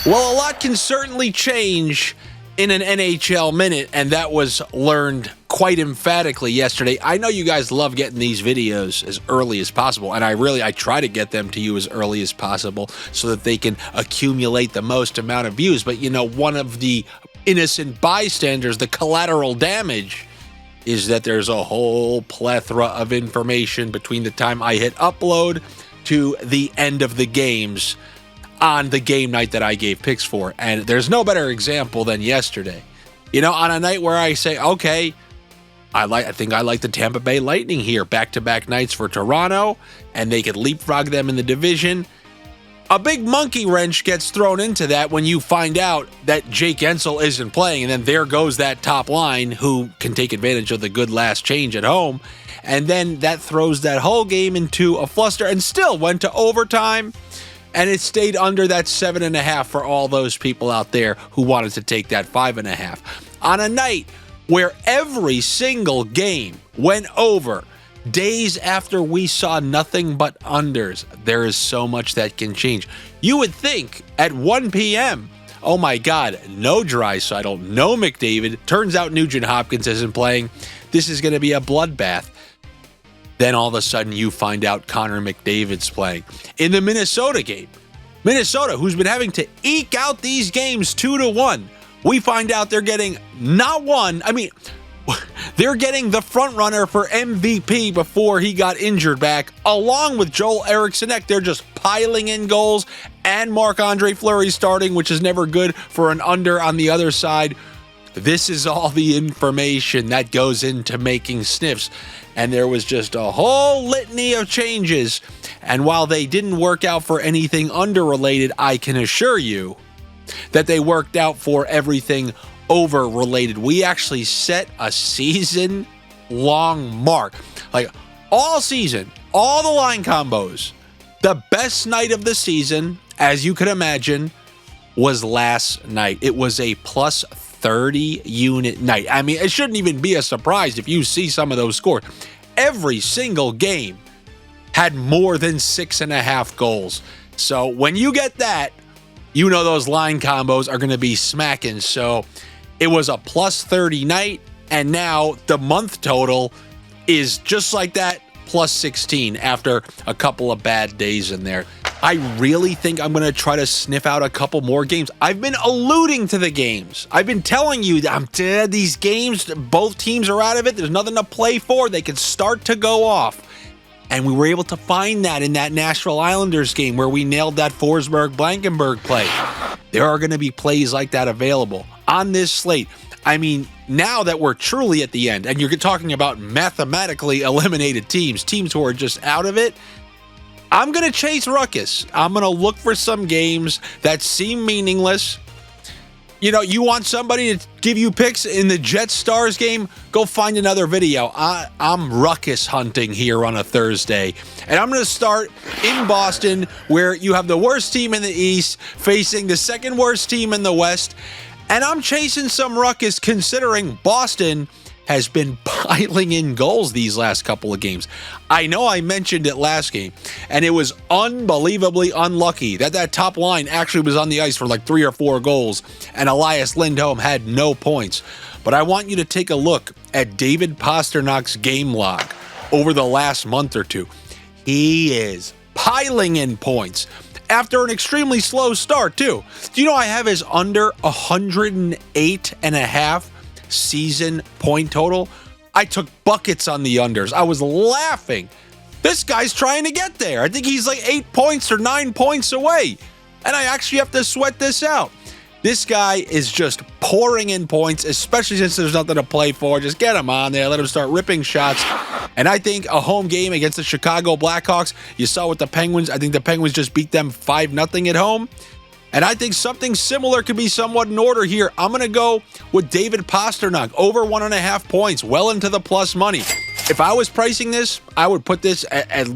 Well, a lot can certainly change in an NHL minute, and that was learned quite emphatically yesterday. I know you guys love getting these videos as early as possible, and I try to get them to you as early as possible so that they can accumulate the most amount of views. But, you know, one of the innocent bystanders, the collateral damage, is that there's a whole plethora of information between the time I hit upload to the end of the games on the game night that I gave picks for. And there's no better example than yesterday. You know, on a night where I say, okay, I think I like the Tampa Bay Lightning here, back-to-back nights for Toronto, and they could leapfrog them in the division. A big monkey wrench gets thrown into that when you find out that Jake Ensel isn't playing, and then there goes that top line who can take advantage of the good last change at home. And then that throws that whole game into a fluster and still went to overtime. And it stayed under that 7.5 for all those people out there who wanted to take that 5.5. On a night where every single game went over, days after we saw nothing but unders, there is so much that can change. You would think at 1 p.m., oh my God, no Draisaitl, no McDavid. Turns out Nugent Hopkins isn't playing. This is going to be a bloodbath. Then all of a sudden you find out Connor McDavid's playing. In the Minnesota game, Minnesota, who's been having to eke out these games 2-1, we find out they're getting not one, they're getting the front runner for MVP before he got injured back, along with Joel Eriksson Ek. They're just piling in goals, and Marc-Andre Fleury starting, which is never good for an under on the other side. This is all the information that goes into making sniffs. And there was just a whole litany of changes. And while they didn't work out for anything under-related, I can assure you that they worked out for everything over-related. We actually set a season-long mark. Like, all season, all the line combos, the best night of the season, as you can imagine, was last night. It was a plus 30 unit night. I mean, it shouldn't even be a surprise if you see some of those scores. Every single game had more than 6.5 goals. So when you get that, you know those line combos are going to be smacking. So it was a plus 30 night, and now the month total is just like that, plus 16 after a couple of bad days in there. I really think I'm going to try to sniff out a couple more games. I've been alluding to the games. I've been telling you that I'm dead. These games, both teams are out of it. There's nothing to play for. They can start to go off. And we were able to find that in that Nashville Islanders game where we nailed that Forsberg-Blankenburg play. There are going to be plays like that available on this slate. I mean, now that we're truly at the end, and you're talking about mathematically eliminated teams who are just out of it, I'm going to chase Ruckus. I'm going to look for some games that seem meaningless. You know, you want somebody to give you picks in the Jets-Stars game? Go find another video. I'm Ruckus hunting here on a Thursday. And I'm going to start in Boston, where you have the worst team in the East facing the second worst team in the West. And I'm chasing some Ruckus considering Boston has been piling in goals these last couple of games. I know I mentioned it last game, and it was unbelievably unlucky that that top line actually was on the ice for like 3 or 4 goals, and Elias Lindholm had no points. But I want you to take a look at D.Pastrnak's game log over the last month or two. He is piling in points after an extremely slow start, too. Do you know I have his under 108.5 season point total? I took buckets on the unders. I was laughing. This guy's trying to get there. I think he's like 8 points or 9 points away. And I actually have to sweat this out. This guy is just pouring in points, especially since there's nothing to play for. Just get him on there. Let him start ripping shots. And I think a home game against the Chicago Blackhawks, you saw with the Penguins. I think the Penguins just beat them 5-0 at home. And I think something similar could be somewhat in order here. I'm going to go with D.Pastrnak, over 1.5 points, well into the plus money. If I was pricing this, I would put this at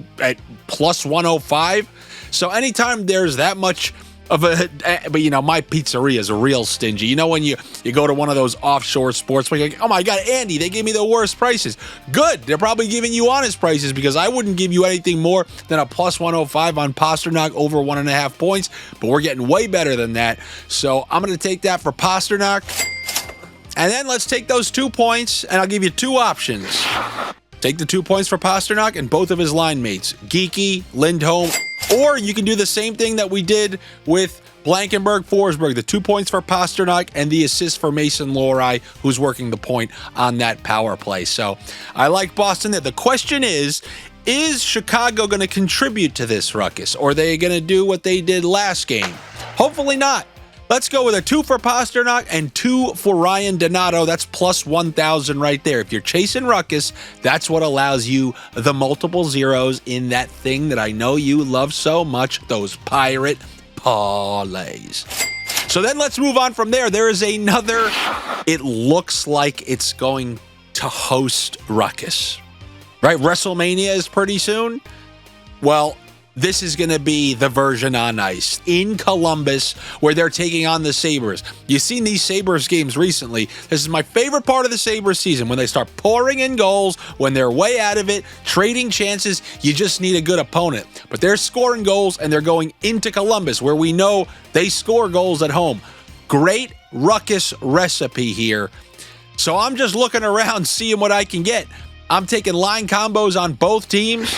plus 105. So anytime there's that much but you know, my pizzeria is real stingy. You know, when you go to one of those offshore sports, where you're like, oh my God, Andy, they gave me the worst prices. Good. They're probably giving you honest prices, because I wouldn't give you anything more than a plus 105 on Pastrnak over 1.5 points, but we're getting way better than that. So I'm going to take that for Pastrnak. And then let's take those 2 points, and I'll give you 2 options. Take the 2 points for Pastrnak and both of his line mates, Geeky, Lindholm, or you can do the same thing that we did with Blankenburg, Forsberg, the 2 points for Pastrnak and the assist for Mason Lohrei, who's working the point on that power play. So I like Boston there. The question is Chicago going to contribute to this ruckus, or are they going to do what they did last game? Hopefully not. Let's go with a 2 for Pastrnak and 2 for Ryan Donato. That's plus 1,000 right there. If you're chasing ruckus, that's what allows you the multiple zeros in that thing that I know you love so much, those pirate parlays. So then let's move on from there. There is another, it looks like it's going to host ruckus, right? WrestleMania is pretty soon. Well, this is going to be the version on ice in Columbus, where they're taking on the Sabres. You've seen these Sabres games recently. This is my favorite part of the Sabres season, when they start pouring in goals, when they're way out of it, trading chances. You just need a good opponent. But they're scoring goals, and they're going into Columbus, where we know they score goals at home. Great ruckus recipe here. So I'm just looking around, seeing what I can get. I'm taking line combos on both teams.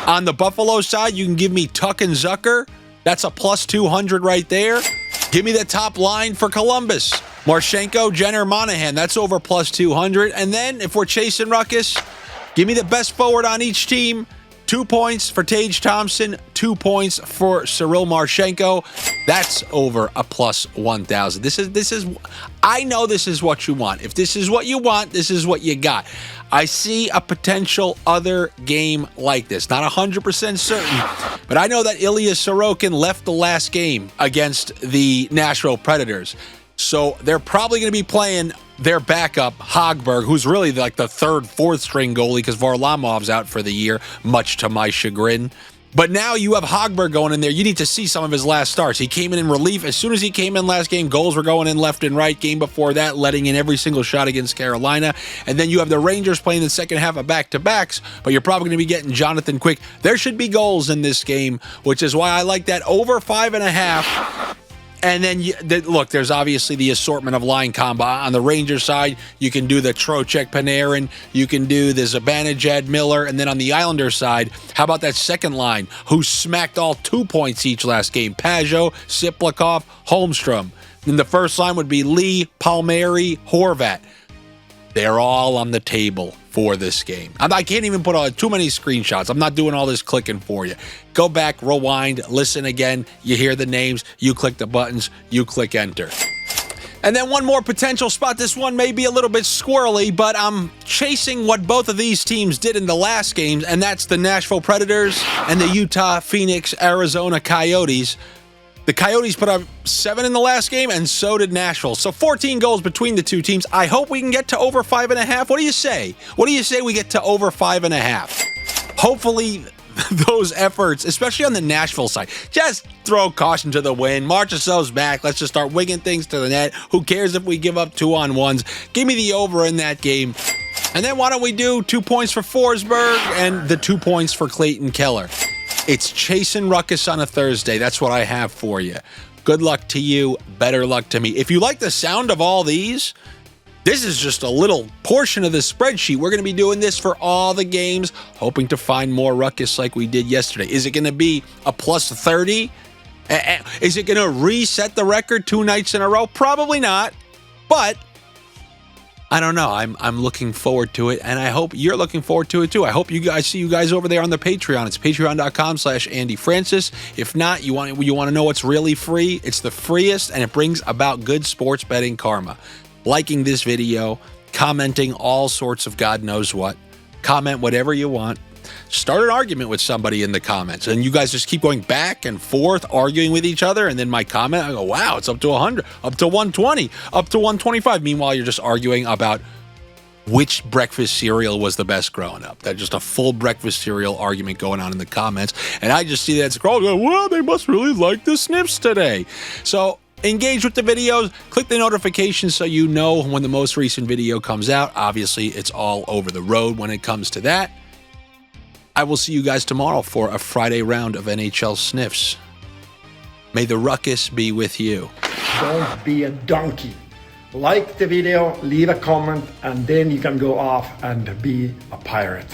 On the Buffalo side, you can give me Tuch and Zucker. That's a plus 200 right there. Give me the top line for Columbus. Marchenko, Jenner, Monahan. That's over plus 200. And then if we're chasing ruckus, give me the best forward on each team. 2 points for Tage Thompson, 2 points for Cyril Marchenko. That's over a plus 1,000. This is. I know this is what you want. If this is what you want, this is what you got. I see a potential other game like this. Not 100% certain, but I know that Ilya Sorokin left the last game against the Nashville Predators. So they're probably going to be playing their backup, Hogberg, who's really like the third, fourth string goalie, because Varlamov's out for the year, much to my chagrin. But now you have Hogberg going in there. You need to see some of his last starts. He came in relief. As soon as he came in last game, goals were going in left and right. Game before that, letting in every single shot against Carolina. And then you have the Rangers playing the second half of back-to-backs, but you're probably going to be getting Jonathan Quick. There should be goals in this game, which is why I like that over 5.5. And then, look, there's obviously the assortment of line combo. On the Rangers side, you can do the Trocheck Panarin, you can do the Zibanejad Miller, and then on the Islanders side, how about that second line, who smacked all 2 points each last game? Pajot, Siplikov, Holmstrom. Then the first line would be Lee, Palmieri, Horvat. They're all on the table for this game. I can't even put on too many screenshots. I'm not doing all this clicking for you. Go back, rewind, listen again. You hear the names, you click the buttons, you click enter. And then one more potential spot. This one may be a little bit squirrely, but I'm chasing what both of these teams did in the last games, and that's the Nashville Predators and the Utah, Phoenix, Arizona Coyotes. The Coyotes put up 7 in the last game, and so did Nashville. So 14 goals between the two teams. I hope we can get to over 5.5. What do you say? What do you say we get to over 5.5? Hopefully those efforts, especially on the Nashville side, just throw caution to the wind. March ourselves back. Let's just start wigging things to the net. Who cares if we give up 2-on-1s? Give me the over in that game. And then why don't we do 2 points for Forsberg and the 2 points for Clayton Keller? It's chasing ruckus on a Thursday. That's what I have for you. Good luck to you. Better luck to me. If you like the sound of all these, this is just a little portion of the spreadsheet. We're going to be doing this for all the games, hoping to find more ruckus like we did yesterday. Is it going to be a plus 30? Is it going to reset the record 2 nights in a row? Probably not. But I don't know. I'm looking forward to it, and I hope you're looking forward to it too. I hope I see you guys over there on the Patreon. It's patreon.com/Andy Francess. If not, you want to know what's really free? It's the freest, and it brings about good sports betting karma. Liking this video, commenting all sorts of God knows what. Comment whatever you want. Start an argument with somebody in the comments, and you guys just keep going back and forth, arguing with each other, and then my comment, I go, wow, it's up to 100, up to 120, up to 125. Meanwhile, you're just arguing about which breakfast cereal was the best growing up. That's just a full breakfast cereal argument going on in the comments. And I just see that scroll go, well, they must really like the Sniffs today. So engage with the videos, click the notifications so you know when the most recent video comes out. Obviously, it's all over the road when it comes to that. I will see you guys tomorrow for a Friday round of NHL Sniffs. May the ruckus be with you. Don't be a donkey. Like the video, leave a comment, and then you can go off and be a pirate.